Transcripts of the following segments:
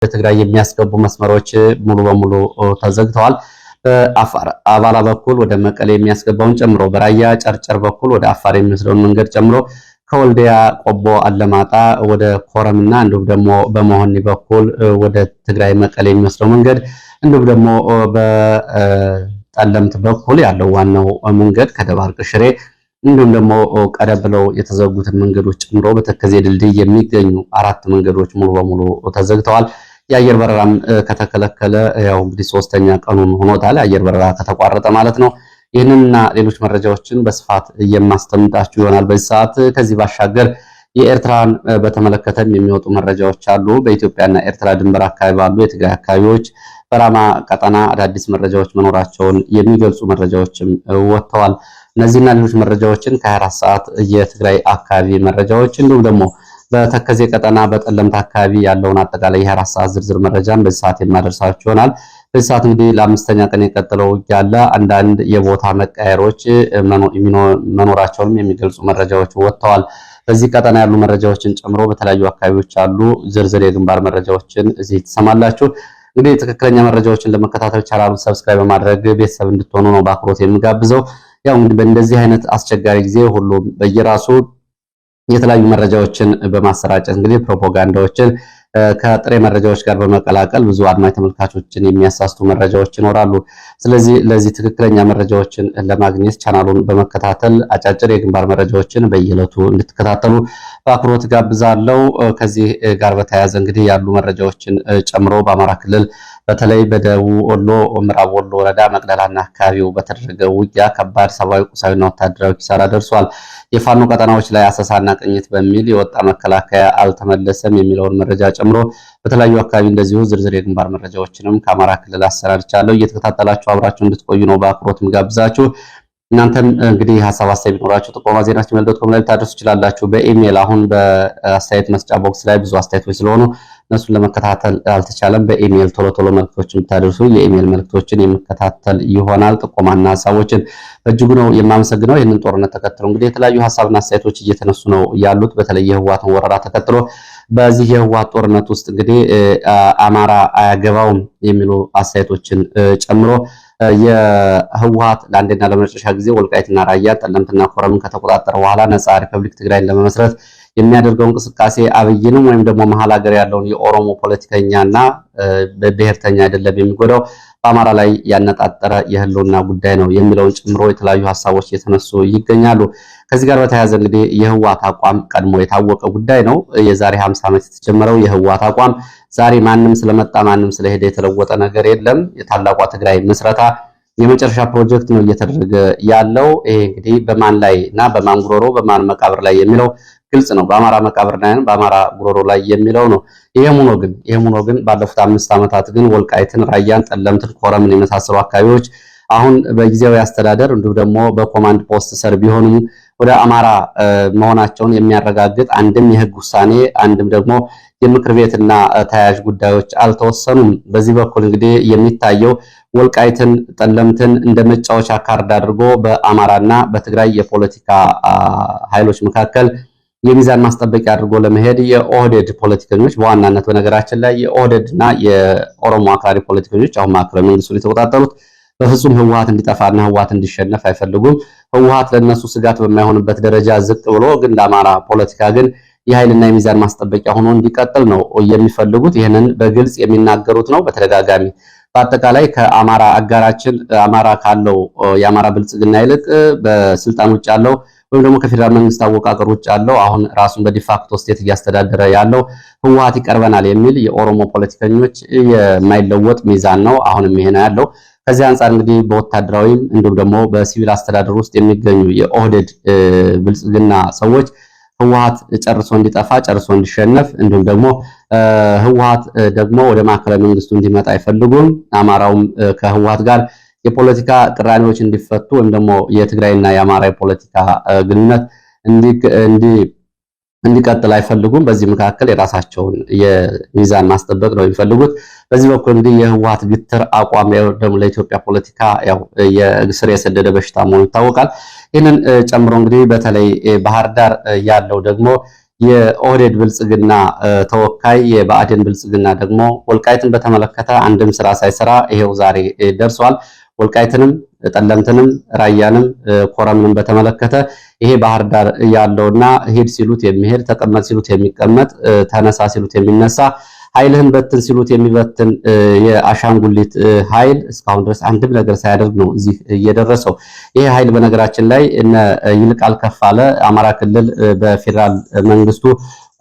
ትግራይ የሚያስገቡ መስመሮች ሙሉ በሙሉ ተዘግተዋል። በአፋር አባላ በኩል ወደ መቀሌ የሚያስገባውን ጨምሮ በራያ ጨርጨር በኩል ወደ አፋር የሚወስደውን መንገድ ጨምሮ ከወልዲያ ቆቦ አለማጣ ወደ ኮረምና እንዲሁም ደግሞ በመሆኒ በኩል ወደ ትግራይ መቀሌ የሚወስደው መንገድ እንዲሁም ደግሞ በጠለምት በኩል ያለው ዋናው መንገድ ከደባርቅ ሽሬ እንዲሁም ደግሞ ቀደም ብለው የተዘጉትን መንገዶች ጨምሮ በተከዜ ድልድይ የሚገኙ 4 መንገዶች ሙሉ በሙሉ ተዘግተዋል። የአየር በረራም ከተከለከለ ያው እንግዲህ 3ኛ ቀኑን ሆኖታል። የአየር በረራ ከተቋረጠ ማለት ነው። ይህንንና ሌሎች መረጃዎችን በስፋት የማስተምጣችሁ ይሆናል በዚህ ሰዓት። ከዚህ ባሻገር የኤርትራን በተመለከተም የሚወጡ መረጃዎች አሉ። በኢትዮጵያና ኤርትራ ድንበር አካባቢ ባሉ የትግራይ አካባቢዎች በራማ ቀጠና አዳዲስ መረጃዎች መኖራቸውን የሚገልጹ መረጃዎችም ወጥተዋል። እነዚህና ሌሎች መረጃዎችን ከ24 ሰዓት የትግራይ አካባቢ መረጃዎች እንዲሁም ደግሞ በተከዜ ቀጠና በጠለምት አካባቢ ያለውን አጠቃላይ የ24 ሰዓት ዝርዝር መረጃን በዚህ ሰዓት የማደርሳችሁ ይሆናል። በዚህ ሰዓት እንግዲህ ለ5ኛ ቀን የቀጠለው ያለ አንዳንድ የቦታ መቃየሮች መኖራቸውንም የሚገልጹ መረጃዎች ወጥተዋል። በዚህ ቀጠና ያሉ መረጃዎችን ጨምሮ በተለያዩ አካባቢዎች ያሉ ዝርዝር የግንባር መረጃዎችን እዚህ ትሰማላችሁ። እንግዲህ ትክክለኛ መረጃዎችን ለመከታተል ቻናሉን ሰብስክራይብ በማድረግ ቤተሰብ እንድትሆኑ ነው በአክብሮት የሚጋብዘው። ያው እንግዲህ በእንደዚህ አይነት አስቸጋሪ ጊዜ ሁሉም በየራሱ የተለያዩ መረጃዎችን በማሰራጨት እንግዲህ ፕሮፓጋንዳዎችን ከጥሬ መረጃዎች ጋር በመቀላቀል ብዙ አድማጭ ተመልካቾችን የሚያሳስቱ መረጃዎች ይኖራሉ። ስለዚህ ለዚህ ትክክለኛ መረጃዎችን ለማግኘት ቻናሉን በመከታተል አጫጭር የግንባር መረጃዎችን በየዕለቱ እንድትከታተሉ በአክብሮት ጋብዛለሁ። ከዚህ ጋር በተያያዘ እንግዲህ ያሉ መረጃዎችን ጨምሮ በአማራ ክልል በተለይ በደቡብ ወሎ ምዕራብ ወሎ ወረዳ መቅደላና አካባቢው በተደረገ ውጊያ ከባድ ሰብአዊ፣ ቁሳዊና ወታደራዊ ኪሳራ ደርሷል። የፋኖ ቀጠናዎች ላይ አሰሳና ቅኝት በሚል የወጣ መከላከያ አልተመለሰም የሚለውን መረጃ ጨምሮ በተለያዩ አካባቢ እንደዚሁ ዝርዝር የግንባር መረጃዎችንም ከአማራ ክልል አሰራርቻለሁ። እየተከታተላችሁ አብራችሁ እንድትቆዩ ነው በአክብሮት ምጋብዛችሁ። እናንተም እንግዲህ ሐሳብ አስተያየት ቢኖራችሁ ጥቆማ@gmail.com ላይ ታደርሱ ይችላላችሁ። በኢሜል አሁን በአስተያየት መስጫ ቦክስ ላይ ብዙ አስተያየቶች ስለሆኑ እነሱን ለመከታተል አልተቻለም። በኢሜል ቶሎ መልእክቶችን ብታደርሱ የኢሜል መልእክቶችን የምከታተል ይሆናል። ጥቆማና ሐሳቦችን በእጅጉ ነው የማመሰግነው። ይህንን ጦርነት ተከትሎ እንግዲህ የተለያዩ ሐሳብና አስተያየቶች እየተነሱ ነው ያሉት። በተለይ የህወሓትን ወረራ ተከትሎ በዚህ የህወሓት ጦርነት ውስጥ እንግዲህ አማራ አያገባውም የሚሉ አስተያየቶችን ጨምሮ የህወሓት ለአንዴና ለመጨረሻ ጊዜ ወልቃይትና ራያ ጠለምትና ኮረምን ከተቆጣጠረ በኋላ ነፃ ሪፐብሊክ ትግራይን ለመመስረት የሚያደርገው እንቅስቃሴ አብይንም ወይም ደግሞ መሀል ሀገር ያለውን የኦሮሞ ፖለቲከኛና በብሔርተኛ አይደለም የሚጎዳው በአማራ ላይ ያነጣጠረ የህልውና ጉዳይ ነው የሚለውን ጨምሮ የተለያዩ ሐሳቦች እየተነሱ ይገኛሉ። ከዚህ ጋር በተያያዘ እንግዲህ የህወሓት አቋም ቀድሞ የታወቀ ጉዳይ ነው። የዛሬ 50 ዓመት የተጀመረው የህወሓት አቋም ዛሬ ማንም ስለመጣ ማንም ስለሄደ የተለወጠ ነገር የለም። የታላቋ ትግራይ ምስረታ የመጨረሻ ፕሮጀክት ነው እየተደረገ ያለው። ይሄ እንግዲህ በማን ላይ እና በማን ጉሮሮ በማን መቃብር ላይ የሚለው ግልጽ ነው። በአማራ መቃብር ላይ በአማራ ጉሮሮ ላይ የሚለው ነው። ይሄም ሆኖ ግን ባለፉት 5 ዓመታት ግን ወልቃይትን፣ ራያን፣ ጠለምትን፣ ኮረምን የመሳሰሉ አካባቢዎች አሁን በጊዜያዊ አስተዳደር እንዲሁም ደግሞ በኮማንድ ፖስት ስር ቢሆኑም ወደ አማራ መሆናቸውን የሚያረጋግጥ አንድም የህግ ውሳኔ አንድም ደግሞ የምክር ቤትና ተያያዥ ጉዳዮች አልተወሰኑም። በዚህ በኩል እንግዲህ የሚታየው ወልቃይትን፣ ጠለምትን እንደ መጫወቻ ካርድ አድርጎ በአማራና በትግራይ የፖለቲካ ኃይሎች መካከል የሚዛን ማስጠበቂያ አድርጎ ለመሄድ የኦህዴድ ፖለቲከኞች በዋናነት በነገራችን ላይ የኦህዴድና የኦሮሞ አክራሪ ፖለቲከኞች አሁን ማዕከላዊ መንግስቱን የተቆጣጠሩት በፍጹም ህወሓት እንዲጠፋና ህወሓት እንዲሸነፍ አይፈልጉም። ህወሓት ለነሱ ስጋት በማይሆንበት ደረጃ ዝቅ ብሎ ግን ለአማራ ፖለቲካ ግን የኃይልና የሚዛን ማስጠበቂያ ሆኖ እንዲቀጥል ነው የሚፈልጉት። ይህንን በግልጽ የሚናገሩት ነው በተደጋጋሚ። በአጠቃላይ ከአማራ አጋራችን አማራ ካለው የአማራ ብልጽግና ይልቅ በስልጣን ውጭ ያለው ወይም ደግሞ ከፌደራል መንግስት አወቃቀር ውጭ ያለው አሁን ራሱን በዲፋክቶ ስቴት እያስተዳደረ ያለው ህወሓት ይቀርበናል የሚል የኦሮሞ ፖለቲከኞች የማይለወጥ ሚዛን ነው። አሁንም ይሄ ነው ያለው። ከዚህ አንጻር እንግዲህ በወታደራዊም እንዲሁም ደግሞ በሲቪል አስተዳደር ውስጥ የሚገኙ የኦህዴድ ብልጽግና ሰዎች ህወሓት ጨርሶ እንዲጠፋ ጨርሶ እንዲሸነፍ እንዲሁም ደግሞ ህወሓት ደግሞ ወደ ማዕከላዊ መንግስቱ እንዲመጣ አይፈልጉም። አማራውም ከህወሓት ጋር የፖለቲካ ቅራኔዎች እንዲፈቱ ወይም ደግሞ የትግራይና የአማራ የፖለቲካ ግንኙነት እንዲቀጥል አይፈልጉም። በዚህ መካከል የራሳቸውን የሚዛን ማስጠበቅ ነው የሚፈልጉት። በዚህ በኩል እንግዲህ የህወሓት ግትር አቋም ደግሞ ለኢትዮጵያ ፖለቲካ ያው የስር የሰደደ በሽታ መሆኑ ይታወቃል። ይህንን ጨምሮ እንግዲህ በተለይ ባህር ዳር ያለው ደግሞ የኦህዴድ ብልጽግና ተወካይ የብአዴን ብልጽግና ደግሞ ወልቃይትን በተመለከተ አንድም ስራ ሳይሰራ ይሄው ዛሬ ደርሷል። ወልቃይትንም ጠለምትንም ራያንም ኮረምንም በተመለከተ ይሄ ባህር ዳር ያለውና ሄድ ሲሉት የሚሄድ ተቀመጥ ሲሉት የሚቀመጥ ተነሳ ሲሉት የሚነሳ ኃይልህን በትን ሲሉት የሚበትን የአሻንጉሊት ኃይል እስካሁን ድረስ አንድም ነገር ሳያደርግ ነው እዚህ እየደረሰው። ይሄ ኃይል በነገራችን ላይ እነ ይልቃል ከፋለ አማራ ክልል በፌዴራል መንግስቱ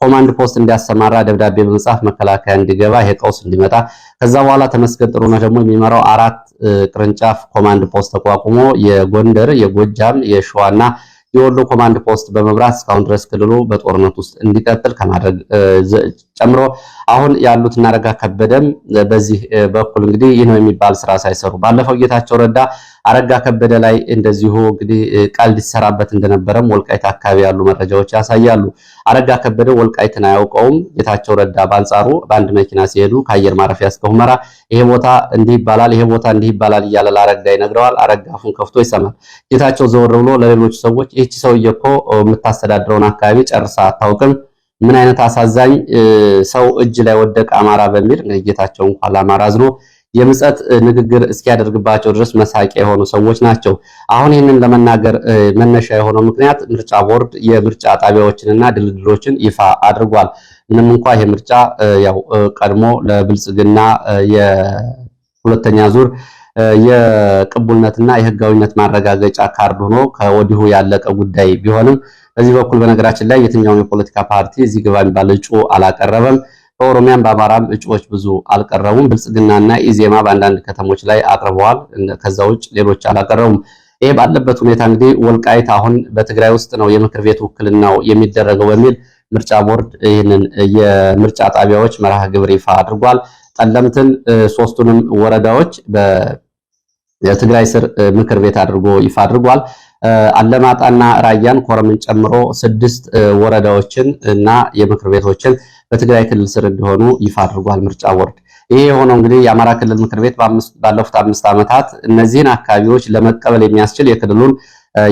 ኮማንድ ፖስት እንዲያሰማራ ደብዳቤ በመጻፍ መከላከያ እንዲገባ ይሄ ቀውስ እንዲመጣ ከዛ በኋላ ተመስገን ጥሩነህ ደግሞ የሚመራው 4 ቅርንጫፍ ኮማንድ ፖስት ተቋቁሞ የጎንደር፣ የጎጃም፣ የሸዋና የወሎ ኮማንድ ፖስት በመብራት እስካሁን ድረስ ክልሉ በጦርነት ውስጥ እንዲቀጥል ከማድረግ ጨምሮ አሁን ያሉት እናረጋ ከበደም በዚህ በኩል እንግዲህ ይህ ነው የሚባል ስራ ሳይሰሩ ባለፈው ጌታቸው ረዳ አረጋ ከበደ ላይ እንደዚሁ እንግዲህ ቀልድ ይሰራበት እንደነበረም ወልቃይት አካባቢ ያሉ መረጃዎች ያሳያሉ። አረጋ ከበደ ወልቃይትን አያውቀውም። ጌታቸው ረዳ በአንጻሩ በአንድ መኪና ሲሄዱ ከአየር ማረፊያ እስከ ሁመራ ይሄ ቦታ እንዲህ ይባላል፣ ይሄ ቦታ እንዲህ ይባላል እያለ ለአረጋ ይነግረዋል። አረጋ አፉን ከፍቶ ይሰማል። ጌታቸው ዘወር ብሎ ለሌሎች ሰዎች ይህቺ ሰውዬ እኮ የምታስተዳድረውን አካባቢ ጨርሳ አታውቅም፣ ምን አይነት አሳዛኝ ሰው እጅ ላይ ወደቀ አማራ በሚል እንግዲህ ጌታቸው እንኳን ለአማራ አዝኖ የምጸት ንግግር እስኪያደርግባቸው ድረስ መሳቂያ የሆኑ ሰዎች ናቸው። አሁን ይህንን ለመናገር መነሻ የሆነው ምክንያት ምርጫ ቦርድ የምርጫ ጣቢያዎችንና ድልድሎችን ይፋ አድርጓል። ምንም እንኳ ይሄ ምርጫ ያው ቀድሞ ለብልጽግና የሁለተኛ ዙር የቅቡልነትና የህጋዊነት ማረጋገጫ ካርድ ሆኖ ከወዲሁ ያለቀ ጉዳይ ቢሆንም በዚህ በኩል በነገራችን ላይ የትኛውም የፖለቲካ ፓርቲ እዚህ ግባ የሚባል እጩ አላቀረበም። በኦሮሚያም በአማራም እጩዎች ብዙ አልቀረቡም። ብልጽግናና ኢዜማ በአንዳንድ ከተሞች ላይ አቅርበዋል። ከዛ ውጭ ሌሎች አላቀረቡም። ይሄ ባለበት ሁኔታ እንግዲህ ወልቃይት አሁን በትግራይ ውስጥ ነው የምክር ቤት ውክልናው የሚደረገው በሚል ምርጫ ቦርድ ይህንን የምርጫ ጣቢያዎች መርሃ ግብር ይፋ አድርጓል። ጠለምትን 3ቱንም ወረዳዎች በትግራይ ስር ምክር ቤት አድርጎ ይፋ አድርጓል። አለማጣና ራያን ኮረምን ጨምሮ 6 ወረዳዎችን እና የምክር ቤቶችን በትግራይ ክልል ስር እንዲሆኑ ይፋ አድርጓል ምርጫ ቦርድ። ይሄ የሆነው እንግዲህ የአማራ ክልል ምክር ቤት ባለፉት 5 ዓመታት እነዚህን አካባቢዎች ለመቀበል የሚያስችል የክልሉን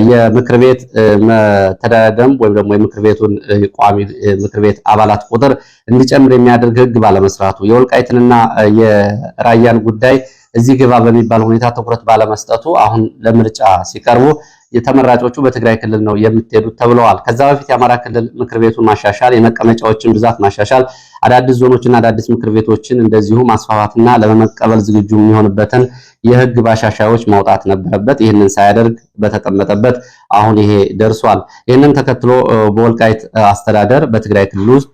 የምክር ቤት መተዳደም ወይም ደግሞ የምክር ቤቱን ቋሚ ምክር ቤት አባላት ቁጥር እንዲጨምር የሚያደርግ ሕግ ባለመስራቱ የወልቃይትንና የራያን ጉዳይ እዚህ ግባ በሚባል ሁኔታ ትኩረት ባለመስጠቱ አሁን ለምርጫ ሲቀርቡ የተመራጮቹ በትግራይ ክልል ነው የምትሄዱት ተብለዋል። ከዛ በፊት የአማራ ክልል ምክር ቤቱን ማሻሻል፣ የመቀመጫዎችን ብዛት ማሻሻል፣ አዳዲስ ዞኖችና አዳዲስ ምክር ቤቶችን እንደዚሁ ማስፋፋትና ለመቀበል ዝግጁ የሚሆንበትን የህግ ማሻሻያዎች ማውጣት ነበረበት። ይህንን ሳያደርግ በተቀመጠበት አሁን ይሄ ደርሷል። ይህንን ተከትሎ በወልቃይት አስተዳደር በትግራይ ክልል ውስጥ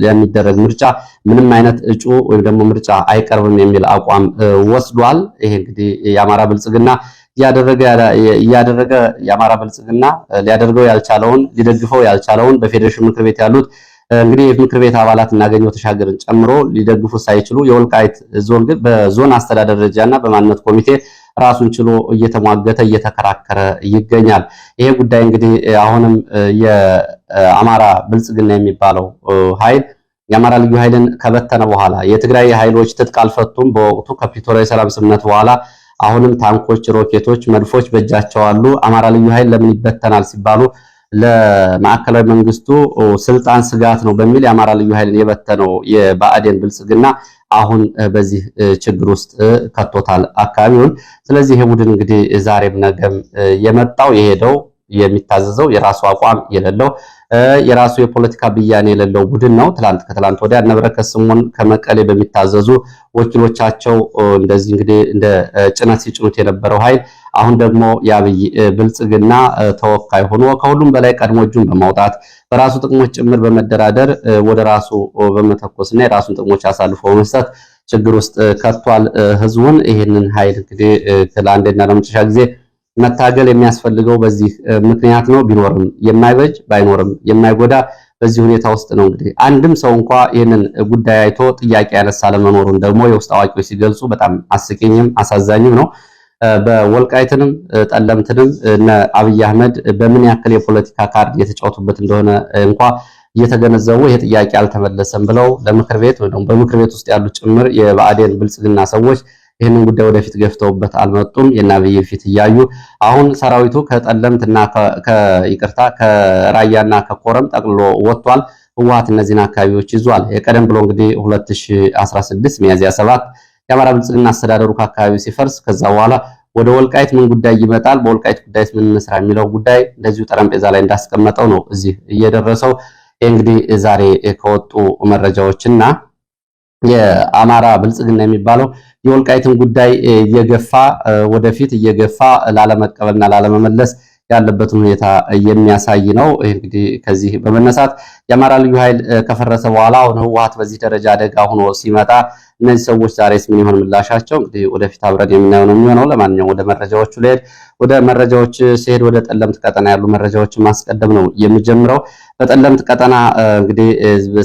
የሚደረግ ምርጫ ምንም አይነት እጩ ወይም ደግሞ ምርጫ አይቀርብም የሚል አቋም ወስዷል። ይሄ እንግዲህ የአማራ ብልጽግና እያደረገ የአማራ ብልጽግና ሊያደርገው ያልቻለውን ሊደግፈው ያልቻለውን በፌዴሬሽን ምክር ቤት ያሉት እንግዲህ የምክር ቤት አባላት እናገኘው ተሻገርን ጨምሮ ሊደግፉ ሳይችሉ የወልቃይት ዞን ግን በዞን አስተዳደር ደረጃና በማንነት ኮሚቴ ራሱን ችሎ እየተሟገተ እየተከራከረ ይገኛል። ይሄ ጉዳይ እንግዲህ አሁንም የአማራ ብልጽግና የሚባለው ኃይል የአማራ ልዩ ኃይልን ከበተነ በኋላ የትግራይ ኃይሎች ትጥቅ አልፈቱም። በወቅቱ ከፕሪቶሪያ የሰላም ስምምነት በኋላ አሁንም ታንኮች፣ ሮኬቶች፣ መድፎች በእጃቸው አሉ። አማራ ልዩ ኃይል ለምን ይበተናል ሲባሉ ለማዕከላዊ መንግስቱ ስልጣን ስጋት ነው በሚል የአማራ ልዩ ኃይልን የበተነው የብአዴን ብልጽግና አሁን በዚህ ችግር ውስጥ ከቶታል አካባቢውን። ስለዚህ ይሄ ቡድን እንግዲህ ዛሬም ነገም የመጣው የሄደው የሚታዘዘው የራሱ አቋም የሌለው የራሱ የፖለቲካ ብያኔ የሌለው ቡድን ነው። ከትላንት ወዲያ እነበረከት ስምኦን ከመቀሌ በሚታዘዙ ወኪሎቻቸው እንደዚህ እንግዲህ እንደ ጭነት ሲጭኑት የነበረው ኃይል አሁን ደግሞ የአብይ ብልጽግና ተወካይ ሆኖ ከሁሉም በላይ ቀድሞ እጁን በማውጣት በራሱ ጥቅሞች ጭምር በመደራደር ወደ ራሱ በመተኮስና የራሱን ጥቅሞች አሳልፎ በመስጠት ችግር ውስጥ ከቷል ህዝቡን። ይህንን ኃይል እንግዲህ ለአንዴና ለመጨረሻ ጊዜ መታገል የሚያስፈልገው በዚህ ምክንያት ነው። ቢኖርም የማይበጅ ባይኖርም የማይጎዳ በዚህ ሁኔታ ውስጥ ነው። እንግዲህ አንድም ሰው እንኳ ይህንን ጉዳይ አይቶ ጥያቄ ያነሳ ለመኖሩን ደግሞ የውስጥ አዋቂዎች ሲገልጹ በጣም አስቂኝም አሳዛኝም ነው። በወልቃይትንም ጠለምትንም እነ አብይ አህመድ በምን ያክል የፖለቲካ ካርድ እየተጫወቱበት እንደሆነ እንኳ እየተገነዘቡ ይሄ ጥያቄ አልተመለሰም ብለው ለምክር ቤት ወይ ደግሞ በምክር ቤት ውስጥ ያሉት ጭምር የብአዴን ብልጽግና ሰዎች ይህንን ጉዳይ ወደፊት ገፍተውበት አልመጡም። የአብይ ፊት እያዩ አሁን ሰራዊቱ ከጠለምትና ከራያና ከኮረም ጠቅልሎ ወጥቷል። ህወሓት እነዚህን አካባቢዎች ይዟል። የቀደም ብሎ እንግዲህ 2016 ሚያዝያ 7 የአማራ ብልጽግና አስተዳደሩ ከአካባቢው ሲፈርስ ከዛ በኋላ ወደ ወልቃይት ምን ጉዳይ ይመጣል፣ በወልቃይት ጉዳይስ ምን እንስራ የሚለው ጉዳይ እንደዚሁ ጠረጴዛ ላይ እንዳስቀመጠው ነው እዚህ እየደረሰው። እንግዲህ ዛሬ ከወጡ መረጃዎችና የአማራ ብልጽግና የሚባለው የወልቃይትን ጉዳይ እየገፋ ወደፊት እየገፋ ላለመቀበልና ላለመመለስ ያለበትን ሁኔታ የሚያሳይ ነው። እንግዲህ ከዚህ በመነሳት የአማራ ልዩ ኃይል ከፈረሰ በኋላ አሁን ህወሓት በዚህ ደረጃ አደጋ ሆኖ ሲመጣ እነዚህ ሰዎች ዛሬስ ምን ይሆን ምላሻቸው? እንግዲህ ወደፊት አብረን የምናየው ነው የሚሆነው። ለማንኛውም ወደ መረጃዎቹ ልሄድ። ወደ መረጃዎች ሲሄድ ወደ ጠለምት ቀጠና ያሉ መረጃዎችን ማስቀደም ነው የምጀምረው። በጠለምት ቀጠና እንግዲህ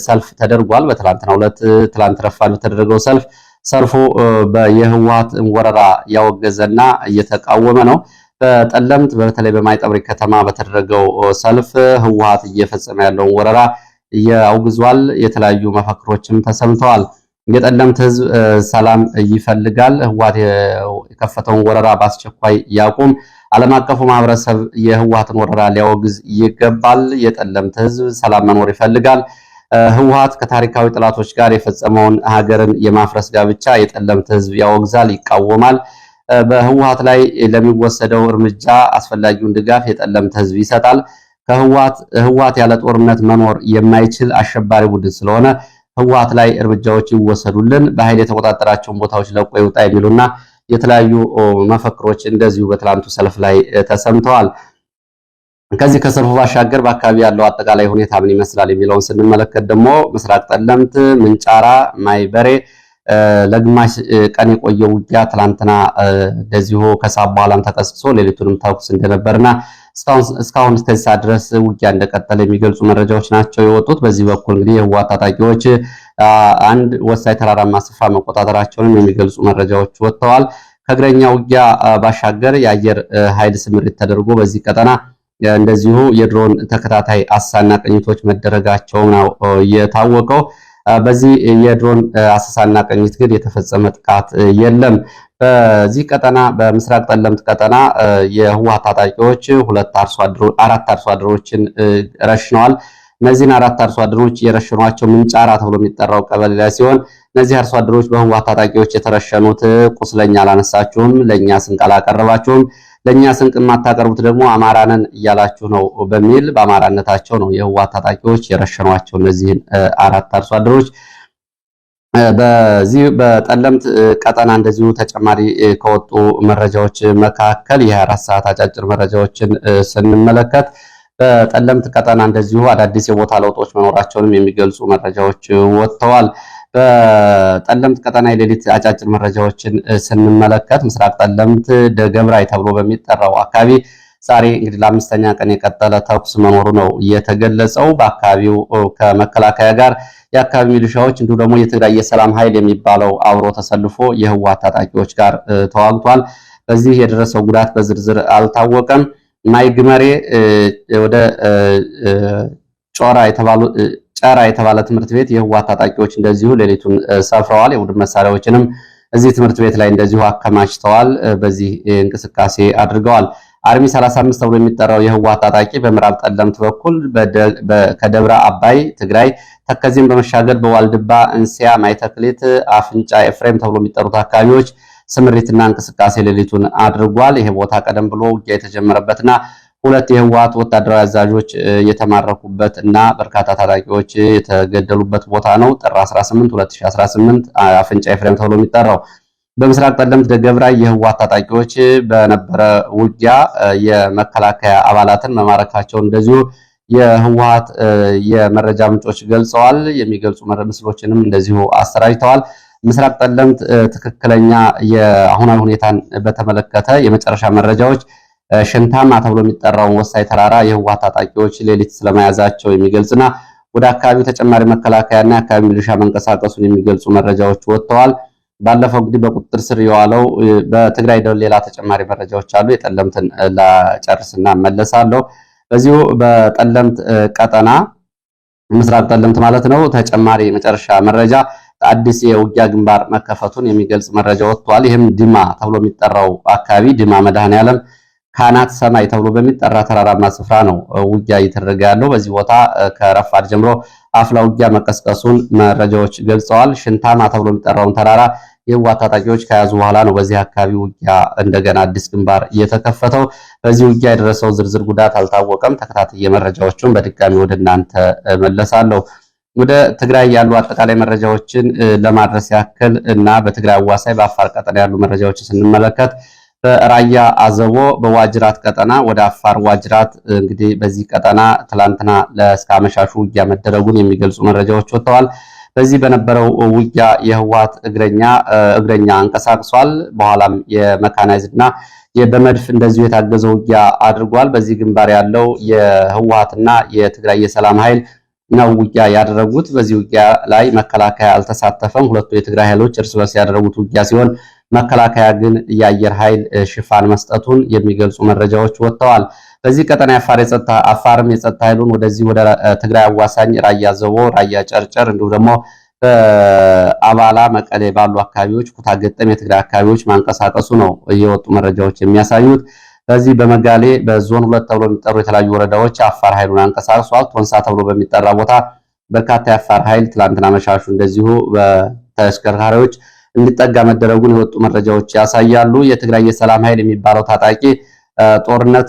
ሰልፍ ተደርጓል። በትላንትናው ዕለት ትላንት ረፋድ በተደረገው ሰልፉ የህወሓት ወረራ ያወገዘና እየተቃወመ ነው። በጠለምት በተለይ በማይጠብሪ ከተማ በተደረገው ሰልፍ ህወሓት እየፈጸመ ያለውን ወረራ ያውግዟል። የተለያዩ መፈክሮችም ተሰምተዋል። የጠለምት ህዝብ ሰላም ይፈልጋል። ህወሓት የከፈተውን ወረራ በአስቸኳይ ያቁም። ዓለም አቀፉ ማህበረሰብ የህወሓትን ወረራ ሊያወግዝ ይገባል። የጠለምት ህዝብ ሰላም መኖር ይፈልጋል። ህወሓት ከታሪካዊ ጥላቶች ጋር የፈጸመውን ሀገርን የማፍረስ ጋብቻ የጠለምት ህዝብ ያወግዛል፣ ይቃወማል። በህወሓት ላይ ለሚወሰደው እርምጃ አስፈላጊውን ድጋፍ የጠለምት ህዝብ ይሰጣል። ህወሓት ያለ ጦርነት መኖር የማይችል አሸባሪ ቡድን ስለሆነ ህወሓት ላይ እርምጃዎች ይወሰዱልን፣ በኃይል የተቆጣጠራቸውን ቦታዎች ለቆ ይውጣ የሚሉና የተለያዩ መፈክሮች እንደዚሁ በትላንቱ ሰልፍ ላይ ተሰምተዋል። ከዚህ ከሰልፉ ባሻገር በአካባቢ ያለው አጠቃላይ ሁኔታ ምን ይመስላል የሚለውን ስንመለከት ደግሞ ምስራቅ ጠለምት፣ ምንጫራ፣ ማይበሬ ለግማሽ ቀን የቆየው ውጊያ ትላንትና እንደዚሁ ከሰዓት በኋላም ተቀስቅሶ ሌሊቱንም ተኩስ እንደነበርና እስካሁን እስከዚህ ሰዓት ድረስ ውጊያ እንደቀጠለ የሚገልጹ መረጃዎች ናቸው የወጡት። በዚህ በኩል እንግዲህ የህወሓት ታጣቂዎች አንድ ወሳኝ ተራራማ ስፍራ መቆጣጠራቸውንም የሚገልጹ መረጃዎች ወጥተዋል። ከእግረኛ ውጊያ ባሻገር የአየር ኃይል ስምሪት ተደርጎ በዚህ ቀጠና እንደዚሁ የድሮን ተከታታይ አሳና ቅኝቶች መደረጋቸው ነው የታወቀው። በዚህ የድሮን አሰሳና ቅኝት ግን የተፈጸመ ጥቃት የለም። በዚህ ቀጠና በምስራቅ ጠለምት ቀጠና የህወሓት ታጣቂዎች አራት አርሶ አደሮችን ረሽነዋል። እነዚህን አራት አርሶ አደሮች የረሸኗቸው ምንጫራ ተብሎ የሚጠራው ቀበሌ ላይ ሲሆን እነዚህ አርሶ አደሮች በህወሓት ታጣቂዎች የተረሸኑት ቁስለኛ አላነሳችሁም፣ ለእኛ ስንቅ አላቀረባችሁም፣ ለእኛ ስንቅ የማታቀርቡት ደግሞ አማራንን እያላችሁ ነው በሚል በአማራነታቸው ነው የህወሓት ታጣቂዎች የረሸኗቸው እነዚህን አራት አርሶ አደሮች። በዚህ በጠለምት ቀጠና እንደዚሁ ተጨማሪ ከወጡ መረጃዎች መካከል የ24 ሰዓት አጫጭር መረጃዎችን ስንመለከት በጠለምት ቀጠና እንደዚሁ አዳዲስ የቦታ ለውጦች መኖራቸውንም የሚገልጹ መረጃዎች ወጥተዋል። በጠለምት ቀጠና የሌሊት አጫጭር መረጃዎችን ስንመለከት ምስራቅ ጠለምት ደገብራይ ተብሎ በሚጠራው አካባቢ ዛሬ እንግዲህ ለአምስተኛ ቀን የቀጠለ ተኩስ መኖሩ ነው የተገለጸው። በአካባቢው ከመከላከያ ጋር የአካባቢ ሚሊሻዎች እንዲሁም ደግሞ የትግራይ የሰላም ኃይል የሚባለው አብሮ ተሰልፎ የህወሓት ታጣቂዎች ጋር ተዋግቷል። በዚህ የደረሰው ጉዳት በዝርዝር አልታወቀም። ማይግመሬ ወደ ጨራ የተባለ ትምህርት ቤት የህወሓት ታጣቂዎች እንደዚሁ ሌሊቱን ሰፍረዋል። የቡድን መሳሪያዎችንም እዚህ ትምህርት ቤት ላይ እንደዚሁ አከማችተዋል። በዚህ እንቅስቃሴ አድርገዋል። አርሚ 35 ተብሎ የሚጠራው የህወሓት ታጣቂ በምዕራብ ጠለምት በኩል ከደብረ አባይ ትግራይ ተከዚን በመሻገር በዋልድባ፣ እንሲያ፣ ማይተክሌት፣ አፍንጫ ኤፍሬም ተብሎ የሚጠሩት አካባቢዎች ስምሪትና እንቅስቃሴ ሌሊቱን አድርጓል። ይሄ ቦታ ቀደም ብሎ ውጊያ የተጀመረበትና ሁለት የህወሓት ወታደራዊ አዛዦች የተማረኩበት እና በርካታ ታጣቂዎች የተገደሉበት ቦታ ነው። ጥር 18 2018 አፍንጫ ኤፍሬም ተብሎ የሚጠራው በምስራቅ ጠለምት ደገብራይ የህወሓት ታጣቂዎች በነበረ ውጊያ የመከላከያ አባላትን መማረካቸውን እንደዚሁ የህወሓት የመረጃ ምንጮች ገልጸዋል። የሚገልጹ ምስሎችንም እንደዚሁ አሰራጭተዋል። ምስራቅ ጠለምት ትክክለኛ የአሁናዊ ሁኔታን በተመለከተ የመጨረሻ መረጃዎች ሽንታማ ተብሎ የሚጠራውን ወሳኝ ተራራ የህወሓት ታጣቂዎች ሌሊት ስለመያዛቸው የሚገልጽና ወደ አካባቢው ተጨማሪ መከላከያና የአካባቢ ሚሊሻ መንቀሳቀሱን የሚገልጹ መረጃዎች ወጥተዋል። ባለፈው እንግዲህ በቁጥጥር ስር የዋለው በትግራይ ደል ሌላ ተጨማሪ መረጃዎች አሉ። የጠለምትን ላጨርስና መለሳለሁ። በዚሁ በጠለምት ቀጠና ምስራቅ ጠለምት ማለት ነው ተጨማሪ መጨረሻ መረጃ አዲስ የውጊያ ግንባር መከፈቱን የሚገልጽ መረጃ ወጥቷል። ይህም ዲማ ተብሎ የሚጠራው አካባቢ ዲማ መድኃኔዓለም ካናት ሰማይ ተብሎ በሚጠራ ተራራማ ስፍራ ነው ውጊያ እየተደረገ ያለው። በዚህ ቦታ ከረፋድ ጀምሮ አፍላ ውጊያ መቀስቀሱን መረጃዎች ገልጸዋል። ሽንታማ ተብሎ የሚጠራውን ተራራ የህወሓት ታጣቂዎች ከያዙ በኋላ ነው በዚህ አካባቢ ውጊያ እንደገና አዲስ ግንባር እየተከፈተው። በዚህ ውጊያ የደረሰው ዝርዝር ጉዳት አልታወቀም። ተከታትዬ መረጃዎቹን በድጋሚ ወደ እናንተ መለሳለሁ። ወደ ትግራይ ያሉ አጠቃላይ መረጃዎችን ለማድረስ ያክል እና በትግራይ አዋሳኝ በአፋር ቀጠና ያሉ መረጃዎችን ስንመለከት በራያ አዘቦ በዋጅራት ቀጠና ወደ አፋር ዋጅራት እንግዲህ በዚህ ቀጠና ትላንትና እስከ አመሻሹ ውጊያ መደረጉን የሚገልጹ መረጃዎች ወጥተዋል። በዚህ በነበረው ውጊያ የህወሓት እግረኛ አንቀሳቅሷል። በኋላም የመካናይዝድ እና በመድፍ እንደዚሁ የታገዘ ውጊያ አድርጓል። በዚህ ግንባር ያለው የህወሓትና የትግራይ የሰላም ኃይል ነው ውጊያ ያደረጉት። በዚህ ውጊያ ላይ መከላከያ አልተሳተፈም። ሁለቱ የትግራይ ኃይሎች እርስ በርስ ያደረጉት ውጊያ ሲሆን መከላከያ ግን የአየር ኃይል ሽፋን መስጠቱን የሚገልጹ መረጃዎች ወጥተዋል። በዚህ ቀጠና አፋርም የጸጥታ ኃይሉን ወደዚህ ወደ ትግራይ አዋሳኝ ራያ ዘቦ፣ ራያ ጨርጨር እንዲሁም ደግሞ በአባላ መቀሌ ባሉ አካባቢዎች ኩታ ገጠም የትግራይ አካባቢዎች ማንቀሳቀሱ ነው እየወጡ መረጃዎች የሚያሳዩት። በዚህ በመጋሌ በዞን 2 ተብሎ የሚጠሩ የተለያዩ ወረዳዎች አፋር ኃይሉን አንቀሳቅሷል። ቶንሳ ተብሎ በሚጠራ ቦታ በርካታ የአፋር ኃይል ትላንትና መሻሹ እንደዚሁ በተሽከርካሪዎች እንዲጠጋ መደረጉን የወጡ መረጃዎች ያሳያሉ። የትግራይ የሰላም ኃይል የሚባለው ታጣቂ ጦርነት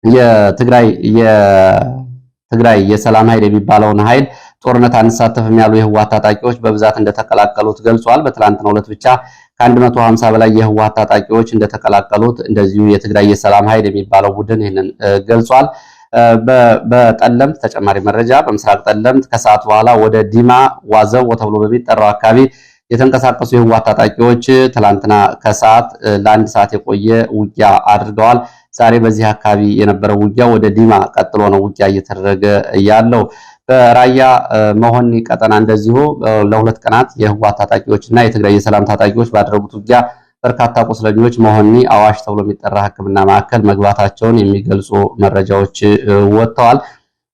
የትግራይ የሰላም ኃይል የሚባለውን ኃይል ጦርነት አንሳተፍም ያሉ የህወሓት ታጣቂዎች በብዛት እንደተቀላቀሉት ገልጿል። በትላንትናው ዕለት ብቻ ከ150 በላይ የህወሓት ታጣቂዎች እንደተቀላቀሉት እንደዚሁ የትግራይ የሰላም ኃይል የሚባለው ቡድን ይህንን ገልጿል። በጠለምት ተጨማሪ መረጃ በምስራቅ ጠለምት ከሰዓት በኋላ ወደ ዲማ ዋዘቦ ተብሎ በሚጠራው አካባቢ የተንቀሳቀሱ የህወሓት ታጣቂዎች ትላንትና ከሰዓት ለአንድ ሰዓት የቆየ ውጊያ አድርገዋል። ዛሬ በዚህ አካባቢ የነበረው ውጊያ ወደ ዲማ ቀጥሎ ነው ውጊያ እየተደረገ ያለው። በራያ መሆኒ ቀጠና እንደዚሁ ለሁለት ቀናት የህወሓት ታጣቂዎች እና የትግራይ የሰላም ታጣቂዎች ባደረጉት ውጊያ በርካታ ቁስለኞች መሆኒ አዋሽ ተብሎ የሚጠራ ሕክምና ማዕከል መግባታቸውን የሚገልጹ መረጃዎች ወጥተዋል።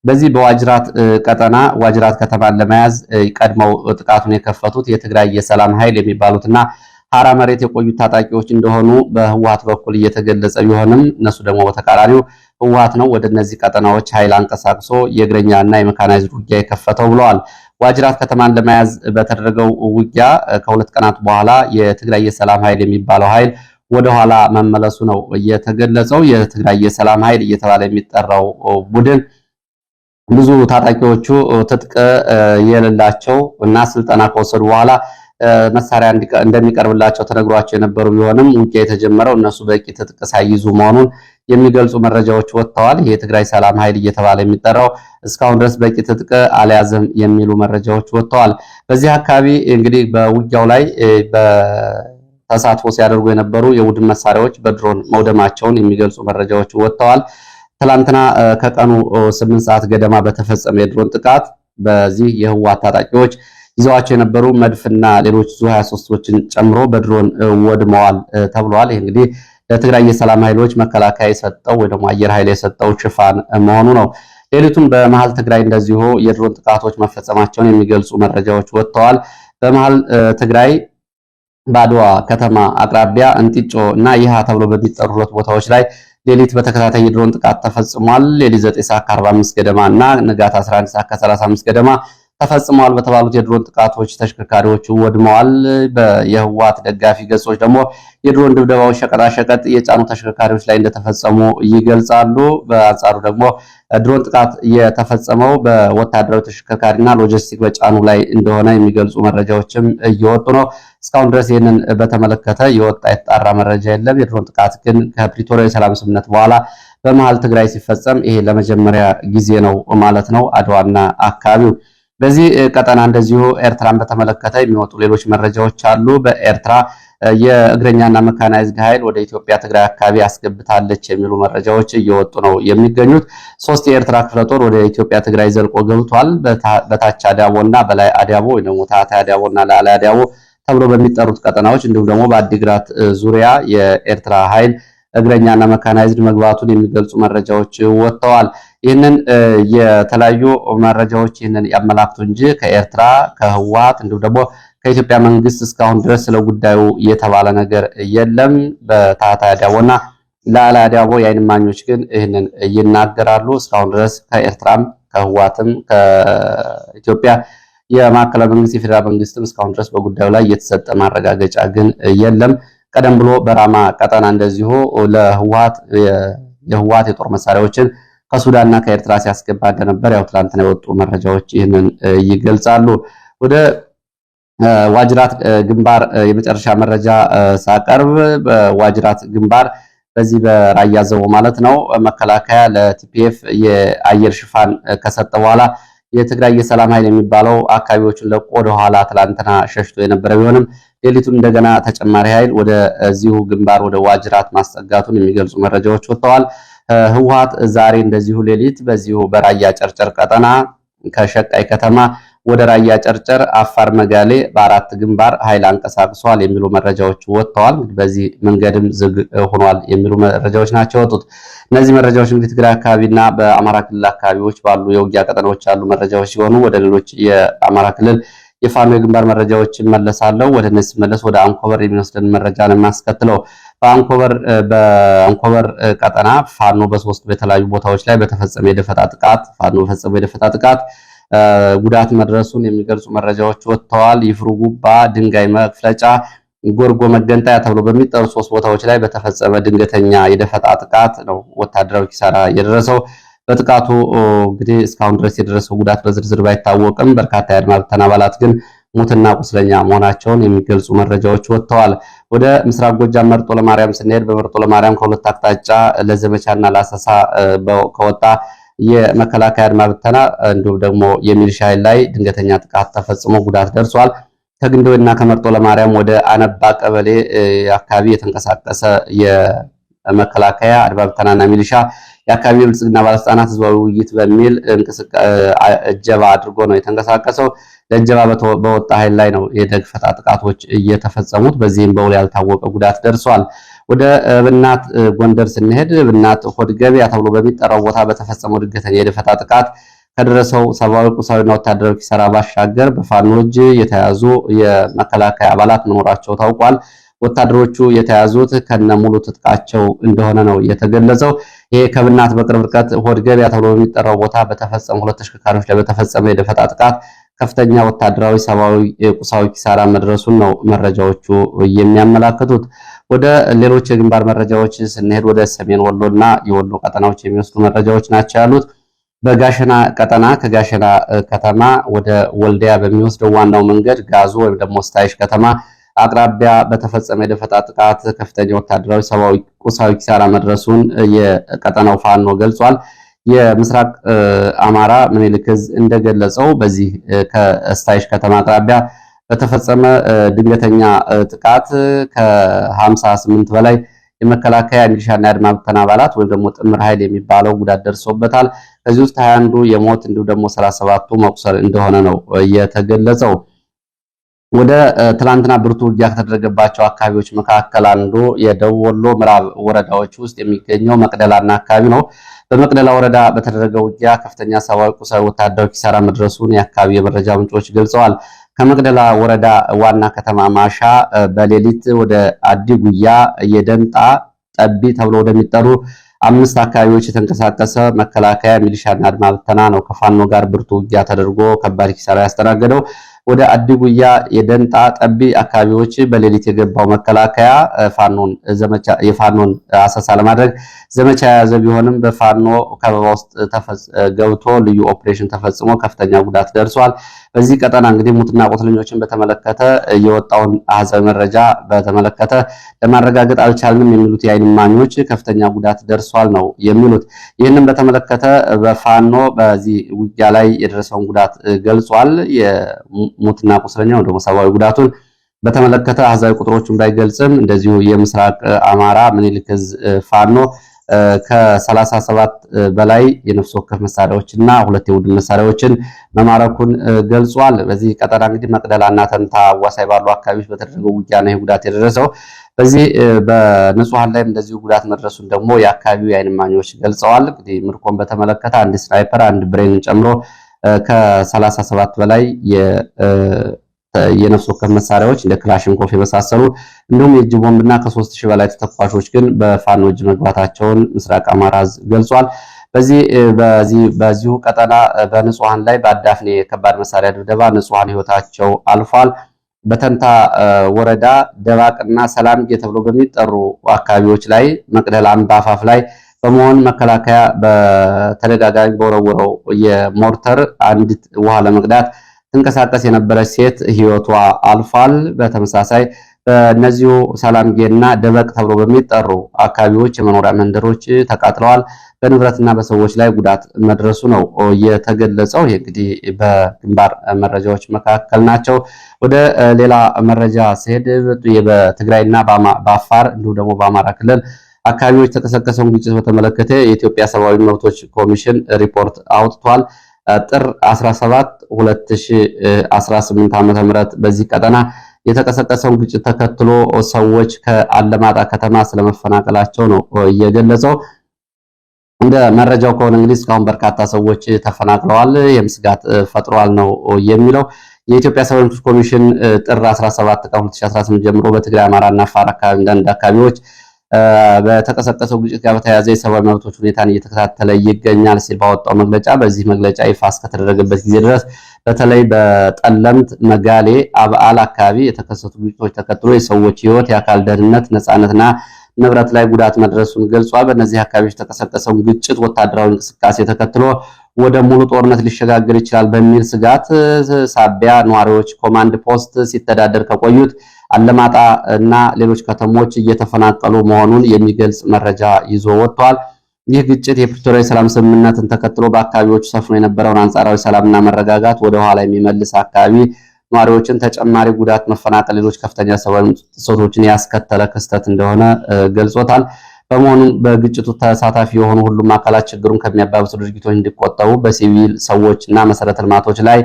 በዚህ በዋጅራት ቀጠና ዋጅራት ከተማን ለመያዝ ቀድመው ጥቃቱን የከፈቱት የትግራይ የሰላም ኃይል የሚባሉትና ሐራ መሬት የቆዩት ታጣቂዎች እንደሆኑ በህወሓት በኩል እየተገለጸ ቢሆንም እነሱ ደግሞ በተቃራኒው ህወሓት ነው ወደ እነዚህ ቀጠናዎች ኃይል አንቀሳቅሶ የእግረኛና የመካናይዝድ ውጊያ የከፈተው ብለዋል። ዋጅራት ከተማን ለመያዝ በተደረገው ውጊያ ከሁለት ቀናት በኋላ የትግራይ የሰላም ኃይል የሚባለው ኃይል ወደኋላ መመለሱ ነው እየተገለጸው። የትግራይ የሰላም ኃይል እየተባለ የሚጠራው ቡድን ብዙ ታጣቂዎቹ ትጥቅ የሌላቸው እና ስልጠና ከወሰዱ በኋላ መሳሪያ እንደሚቀርብላቸው ተነግሯቸው የነበሩ ቢሆንም ውጊያ የተጀመረው እነሱ በቂ ትጥቅ ሳይይዙ መሆኑን የሚገልጹ መረጃዎች ወጥተዋል። ይሄ የትግራይ ሰላም ኃይል እየተባለ የሚጠራው እስካሁን ድረስ በቂ ትጥቅ አልያዘም የሚሉ መረጃዎች ወጥተዋል። በዚህ አካባቢ እንግዲህ በውጊያው ላይ በተሳትፎ ሲያደርጉ የነበሩ የቡድን መሳሪያዎች በድሮን መውደማቸውን የሚገልጹ መረጃዎች ወጥተዋል። ትላንትና ከቀኑ 8 ሰዓት ገደማ በተፈጸመ የድሮን ጥቃት በዚህ የህወሓት ታጣቂዎች ይዘዋቸው የነበሩ መድፍና ሌሎች ዙ23ቶችን ጨምሮ በድሮን ወድመዋል ተብሏል። ይህ እንግዲህ ለትግራይ የሰላም ኃይሎች መከላከያ የሰጠው ወይ ደግሞ አየር ኃይል የሰጠው ሽፋን መሆኑ ነው። ሌሊቱን በመሃል ትግራይ እንደዚሁ የድሮን ጥቃቶች መፈጸማቸውን የሚገልጹ መረጃዎች ወጥተዋል። በመሃል ትግራይ በአድዋ ከተማ አቅራቢያ እንጢጮ እና ይሃ ተብሎ በሚጠሩ ሁለት ቦታዎች ላይ ሌሊት በተከታታይ የድሮን ጥቃት ተፈጽሟል። ሌሊት 9 ሰዓት ከ45 ገደማ እና ንጋት 11 ሰዓት ከ35 ገደማ ተፈጽመዋል በተባሉት የድሮን ጥቃቶች ተሽከርካሪዎቹ ወድመዋል። የህወሓት ደጋፊ ገጾች ደግሞ የድሮን ድብደባዎች ሸቀጣሸቀጥ የጫኑ ተሽከርካሪዎች ላይ እንደተፈጸሙ ይገልጻሉ። በአንጻሩ ደግሞ ድሮን ጥቃት የተፈጸመው በወታደራዊ ተሽከርካሪና ሎጂስቲክ በጫኑ ላይ እንደሆነ የሚገልጹ መረጃዎችም እየወጡ ነው። እስካሁን ድረስ ይህንን በተመለከተ የወጣ የተጣራ መረጃ የለም። የድሮን ጥቃት ግን ከፕሪቶሪያ የሰላም ስምምነት በኋላ በመሃል ትግራይ ሲፈጸም ይሄ ለመጀመሪያ ጊዜ ነው ማለት ነው። አድዋና አካባቢው በዚህ ቀጠና እንደዚሁ ኤርትራን በተመለከተ የሚወጡ ሌሎች መረጃዎች አሉ። በኤርትራ የእግረኛና መካናይዝድ ኃይል ወደ ኢትዮጵያ ትግራይ አካባቢ አስገብታለች የሚሉ መረጃዎች እየወጡ ነው የሚገኙት። 3 የኤርትራ ክፍለ ጦር ወደ ኢትዮጵያ ትግራይ ዘልቆ ገብቷል። በታች አዳቦና በላይ አዳቦ ወይ ደግሞ ታታ አዳቦና ላይ አዳቦ ተብሎ በሚጠሩት ቀጠናዎች እንዲሁም ደግሞ በአዲግራት ዙሪያ የኤርትራ ኃይል እግረኛና መካናይዝድ መግባቱን የሚገልጹ መረጃዎች ወጥተዋል። ይህንን የተለያዩ መረጃዎች ይህንን ያመላክቱ እንጂ ከኤርትራ ከህወሓት እንዲሁም ደግሞ ከኢትዮጵያ መንግስት እስካሁን ድረስ ስለ ጉዳዩ የተባለ ነገር የለም። በታህታይ ዳቦና ላላ ዳቦ የዓይን እማኞች ግን ይህንን ይናገራሉ። እስካሁን ድረስ ከኤርትራም ከህዋትም ከኢትዮጵያ የማዕከላዊ መንግስት የፌዴራል መንግስትም እስካሁን ድረስ በጉዳዩ ላይ የተሰጠ ማረጋገጫ ግን የለም። ቀደም ብሎ በራማ ቀጠና እንደዚሁ የህዋት የጦር መሳሪያዎችን ከሱዳንና ከኤርትራ ሲያስገባ እንደነበር ያው ትላንትና የወጡ መረጃዎች ይህንን ይገልጻሉ። ወደ ዋጅራት ግንባር የመጨረሻ መረጃ ሳቀርብ በዋጅራት ግንባር በዚህ በራያ ዘቦ ማለት ነው መከላከያ ለቲፒኤፍ የአየር ሽፋን ከሰጠ በኋላ የትግራይ የሰላም ኃይል የሚባለው አካባቢዎችን ለቆ ወደ ኋላ ትላንትና ሸሽቶ የነበረ ቢሆንም ሌሊቱን እንደገና ተጨማሪ ኃይል ወደ እዚሁ ግንባር ወደ ዋጅራት ማስጠጋቱን የሚገልጹ መረጃዎች ወጥተዋል። ህወሓት ዛሬ እንደዚሁ ሌሊት በዚሁ በራያ ጨርጨር ቀጠና ከሸቃይ ከተማ ወደ ራያ ጨርጨር አፋር መጋሌ በአራት ግንባር ኃይል አንቀሳቅሷል የሚሉ መረጃዎች ወጥተዋል። በዚህ መንገድም ዝግ ሆኗል የሚሉ መረጃዎች ናቸው ወጡት። እነዚህ መረጃዎች እንግዲህ ትግራይ አካባቢና በአማራ ክልል አካባቢዎች ባሉ የውጊያ ቀጠናዎች ያሉ መረጃዎች ሲሆኑ ወደ ሌሎች የአማራ ክልል የፋኖ የግንባር መረጃዎችን መለሳለሁ። ወደ እነዚህ መለስ ወደ አንኮበር የሚወስደን መረጃ ነው የማስከትለው። በአንኮበር ቀጠና ፋኖ በሶስት በተለያዩ ቦታዎች ላይ በተፈጸመ የደፈጣ ጥቃት ጉዳት መድረሱን የሚገልጹ መረጃዎች ወጥተዋል። ይፍሩ ጉባ፣ ድንጋይ መፍለጫ፣ ጎርጎ መገንጣያ ተብሎ በሚጠሩ ሶስት ቦታዎች ላይ በተፈጸመ ድንገተኛ የደፈጣ ጥቃት ነው ወታደራዊ ኪሳራ የደረሰው። በጥቃቱ እንግዲህ እስካሁን ድረስ የደረሰው ጉዳት በዝርዝር ባይታወቅም በርካታ የአድማ ብተና አባላት ግን ሙትና ቁስለኛ መሆናቸውን የሚገልጹ መረጃዎች ወጥተዋል። ወደ ምስራቅ ጎጃም መርጦ ለማርያም ስንሄድ በመርጦ ለማርያም ከሁለት አቅጣጫ ለዘመቻና ለአሰሳ ከወጣ የመከላከያ አድማ ብተና እንዲሁም ደግሞ የሚሊሻ ኃይል ላይ ድንገተኛ ጥቃት ተፈጽሞ ጉዳት ደርሷል። ከግንደወይና ከመርጦ ለማርያም ወደ አነባ ቀበሌ አካባቢ የተንቀሳቀሰ የመከላከያ አድማ ብተናና ሚሊሻ የአካባቢ ብልጽግና ባለስልጣናት ህዝባዊ ውይይት በሚል እጀባ አድርጎ ነው የተንቀሳቀሰው። ለእጀባ በወጣ ኃይል ላይ ነው የደፈጣ ጥቃቶች እየተፈጸሙት። በዚህም በውል ያልታወቀ ጉዳት ደርሷል። ወደ ብናት ጎንደር ስንሄድ ብናት ሆድ ገበያ ተብሎ በሚጠራው ቦታ በተፈጸመው ድንገተኛ የደፈጣ ጥቃት ከደረሰው ሰብአዊ፣ ቁሳዊና ወታደራዊ ኪሳራ ባሻገር በፋኖ እጅ የተያዙ የመከላከያ አባላት መኖራቸው ታውቋል። ወታደሮቹ የተያዙት ከነሙሉ ትጥቃቸው እንደሆነ ነው የተገለጸው። ይሄ ከብናት በቅርብ ርቀት ሆድ ገበያ ተብሎ በሚጠራው ቦታ በተፈጸመ ሁለት ተሽከርካሪዎች ላይ በተፈጸመ የደፈጣ ጥቃት ከፍተኛ ወታደራዊ፣ ሰብአዊ፣ ቁሳዊ ኪሳራ መድረሱን ነው መረጃዎቹ የሚያመላክቱት። ወደ ሌሎች የግንባር መረጃዎች ስንሄድ ወደ ሰሜን ወሎና የወሎ ቀጠናዎች የሚወስዱ መረጃዎች ናቸው ያሉት። በጋሸና ቀጠና ከጋሸና ከተማ ወደ ወልዲያ በሚወስደው ዋናው መንገድ ጋዞ ወይም ደግሞ ስታይሽ ከተማ አቅራቢያ በተፈጸመ የደፈጣ ጥቃት ከፍተኛ ወታደራዊ፣ ሰብአዊ፣ ቁሳዊ ኪሳራ መድረሱን የቀጠናው ፋኖ ገልጿል። የምስራቅ አማራ ምኒልክ ዕዝ እንደገለጸው በዚህ ከስታይሽ ከተማ አቅራቢያ በተፈጸመ ድንገተኛ ጥቃት ከ58 በላይ የመከላከያ ሚሊሻና የአድማ ብተና አባላት ወይም ደግሞ ጥምር ኃይል የሚባለው ጉዳት ደርሶበታል። ከዚህ ውስጥ 21ዱ የሞት እንዲሁ ደግሞ 37ቱ መቁሰል እንደሆነ ነው የተገለጸው። ወደ ትላንትና ብርቱ ውጊያ ከተደረገባቸው አካባቢዎች መካከል አንዱ የደቡብ ወሎ ምዕራብ ወረዳዎች ውስጥ የሚገኘው መቅደላና አካባቢ ነው። በመቅደላ ወረዳ በተደረገው ውጊያ ከፍተኛ ሰብአዊ፣ ቁሳዊ፣ ወታደራዊ ኪሳራ መድረሱን የአካባቢ የመረጃ ምንጮች ገልጸዋል። ከመቅደላ ወረዳ ዋና ከተማ ማሻ በሌሊት ወደ አዲ ጉያ፣ የደንጣ ጠቢ ተብሎ ወደሚጠሩ 5 አካባቢዎች የተንቀሳቀሰ መከላከያ ሚሊሻና አድማ ብተና ነው ከፋኖ ጋር ብርቱ ውጊያ ተደርጎ ከባድ ኪሳራ ያስተናገደው። ወደ አዲጉያ፣ የደንጣ ጠቢ አካባቢዎች በሌሊት የገባው መከላከያ የፋኖን አሰሳ ለማድረግ ዘመቻ የያዘ ቢሆንም በፋኖ ከበባ ውስጥ ገብቶ ልዩ ኦፕሬሽን ተፈጽሞ ከፍተኛ ጉዳት ደርሷል። በዚህ ቀጠና እንግዲህ ሙትና ቁስለኞችን በተመለከተ የወጣውን አሃዛዊ መረጃ በተመለከተ ለማረጋገጥ አልቻልንም የሚሉት የዓይን እማኞች ከፍተኛ ጉዳት ደርሷል ነው የሚሉት። ይህንን በተመለከተ በፋኖ በዚህ ውጊያ ላይ የደረሰውን ጉዳት ገልጿል። የሙትና ቁስለኛው ደግሞ ሰብአዊ ጉዳቱን በተመለከተ አሃዛዊ ቁጥሮቹን ባይገልጽም እንደዚሁ የምስራቅ አማራ ምኒልክ ዕዝ ፋኖ ከ37 በላይ የነፍስ ወከፍ መሳሪያዎችና 2 የቡድን መሳሪያዎችን መማረኩን ገልጿል። በዚህ ቀጠና እንግዲህ መቅደላና ተንታ አዋሳኝ ባሉ አካባቢዎች በተደረገው ውጊያ ነው ጉዳት የደረሰው። በዚህ በንጹሃን ላይም እንደዚሁ ጉዳት መድረሱን ደግሞ የአካባቢው የዓይን እማኞች ገልጸዋል። እንግዲህ ምርኮን በተመለከተ አንድ ስናይፐር፣ አንድ ብሬንን ጨምሮ ከ37 በላይ የነፍስ ወከፍ መሳሪያዎች እንደ ክላሽንኮፍ የመሳሰሉ እንዲሁም የእጅ ቦምብና ከ3000 በላይ ተተኳሾች ግን በፋኖ እጅ መግባታቸውን ምስራቅ አማራ ገልጿል። በዚሁ ቀጠና በንጹሃን ላይ በአዳፍኔ ከባድ መሳሪያ ድብደባ ንጹሃን ህይወታቸው አልፏል። በተንታ ወረዳ ደባቅና ሰላምጌ ተብሎ በሚጠሩ አካባቢዎች ላይ መቅደላ አምባ አፋፍ ላይ በመሆን መከላከያ በተደጋጋሚ በወረወረው የሞርተር አንዲት ውሃ ለመቅዳት ትንቀሳቀስ የነበረች ሴት ህይወቷ አልፏል። በተመሳሳይ በእነዚሁ ሰላምጌና ደበቅ ተብሎ በሚጠሩ አካባቢዎች የመኖሪያ መንደሮች ተቃጥለዋል። በንብረትና በሰዎች ላይ ጉዳት መድረሱ ነው የተገለጸው። እንግዲህ በግንባር መረጃዎች መካከል ናቸው። ወደ ሌላ መረጃ ሲሄድ በትግራይና በአፋር እንዲሁም ደግሞ በአማራ ክልል አካባቢዎች የተቀሰቀሰውን ግጭት በተመለከተ የኢትዮጵያ ሰብአዊ መብቶች ኮሚሽን ሪፖርት አውጥቷል። ጥር 17 2018 ዓ.ም በዚህ ቀጠና የተቀሰቀሰውን ግጭት ተከትሎ ሰዎች ከአለማጣ ከተማ ስለመፈናቀላቸው ነው የገለጸው። እንደ መረጃው ከሆነ እንግዲህ እስካሁን በርካታ ሰዎች ተፈናቅለዋል፣ ስጋት ፈጥሯል ነው የሚለው። የኢትዮጵያ ሰብአዊ መብቶች ኮሚሽን ጥር 17 ቀን 2018 ጀምሮ በትግራይ አማራና አፋር አካባቢዎች በተቀሰቀሰው ግጭት ጋር በተያያዘ የሰብአዊ መብቶች ሁኔታን እየተከታተለ ይገኛል ሲል ባወጣው መግለጫ በዚህ መግለጫ ይፋ እስከተደረገበት ጊዜ ድረስ በተለይ በጠለምት፣ መጋሌ፣ አብዓል አካባቢ የተከሰቱ ግጭቶች ተከትሎ የሰዎች ሕይወት፣ የአካል ደህንነት፣ ነፃነትና ንብረት ላይ ጉዳት መድረሱን ገልጿል። በእነዚህ አካባቢዎች የተቀሰቀሰው ግጭት ወታደራዊ እንቅስቃሴ ተከትሎ ወደ ሙሉ ጦርነት ሊሸጋገር ይችላል በሚል ስጋት ሳቢያ ነዋሪዎች ኮማንድ ፖስት ሲተዳደር ከቆዩት አለማጣ እና ሌሎች ከተሞች እየተፈናቀሉ መሆኑን የሚገልጽ መረጃ ይዞ ወጥቷል። ይህ ግጭት የፕሪቶሪያ ሰላም ስምምነትን ተከትሎ በአካባቢዎቹ ሰፍኖ የነበረውን አንጻራዊ ሰላምና መረጋጋት ወደ ኋላ የሚመልስ አካባቢ ነዋሪዎችን ተጨማሪ ጉዳት፣ መፈናቀል፣ ሌሎች ከፍተኛ ሰብአዊ ጥሰቶችን ያስከተለ ክስተት እንደሆነ ገልጾታል። በመሆኑም በግጭቱ ተሳታፊ የሆኑ ሁሉም አካላት ችግሩን ከሚያባብሱ ድርጊቶች እንዲቆጠቡ፣ በሲቪል ሰዎችና መሰረተ ልማቶች ላይ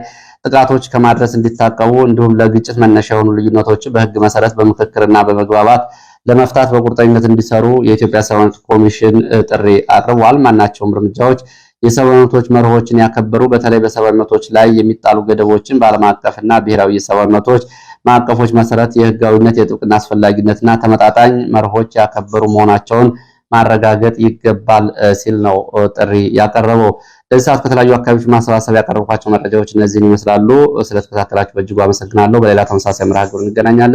ጥቃቶች ከማድረስ እንዲታቀቡ እንዲሁም ለግጭት መነሻ የሆኑ ልዩነቶችን በሕግ መሰረት በምክክርና በመግባባት ለመፍታት በቁርጠኝነት እንዲሰሩ የኢትዮጵያ ሰብአዊ መብቶች ኮሚሽን ጥሪ አቅርቧል። ማናቸውም እርምጃዎች የሰብአዊ መብቶች መርሆችን ያከበሩ፣ በተለይ በሰብአዊ መብቶች ላይ የሚጣሉ ገደቦችን በዓለም አቀፍና ብሔራዊ የሰብአዊ መብቶች ማዕቀፎች መሰረት የህጋዊነት፣ የጥብቅና አስፈላጊነትና ተመጣጣኝ መርሆች ያከበሩ መሆናቸውን ማረጋገጥ ይገባል ሲል ነው ጥሪ ያቀረበው። ለዚህ ሰዓት ከተለያዩ አካባቢዎች ማሰባሰብ ያቀረብኳቸው መረጃዎች እነዚህን ይመስላሉ። ስለተከታተላችሁ በእጅጉ አመሰግናለሁ። በሌላ ተመሳሳይ መርሃ ግብር እንገናኛለን።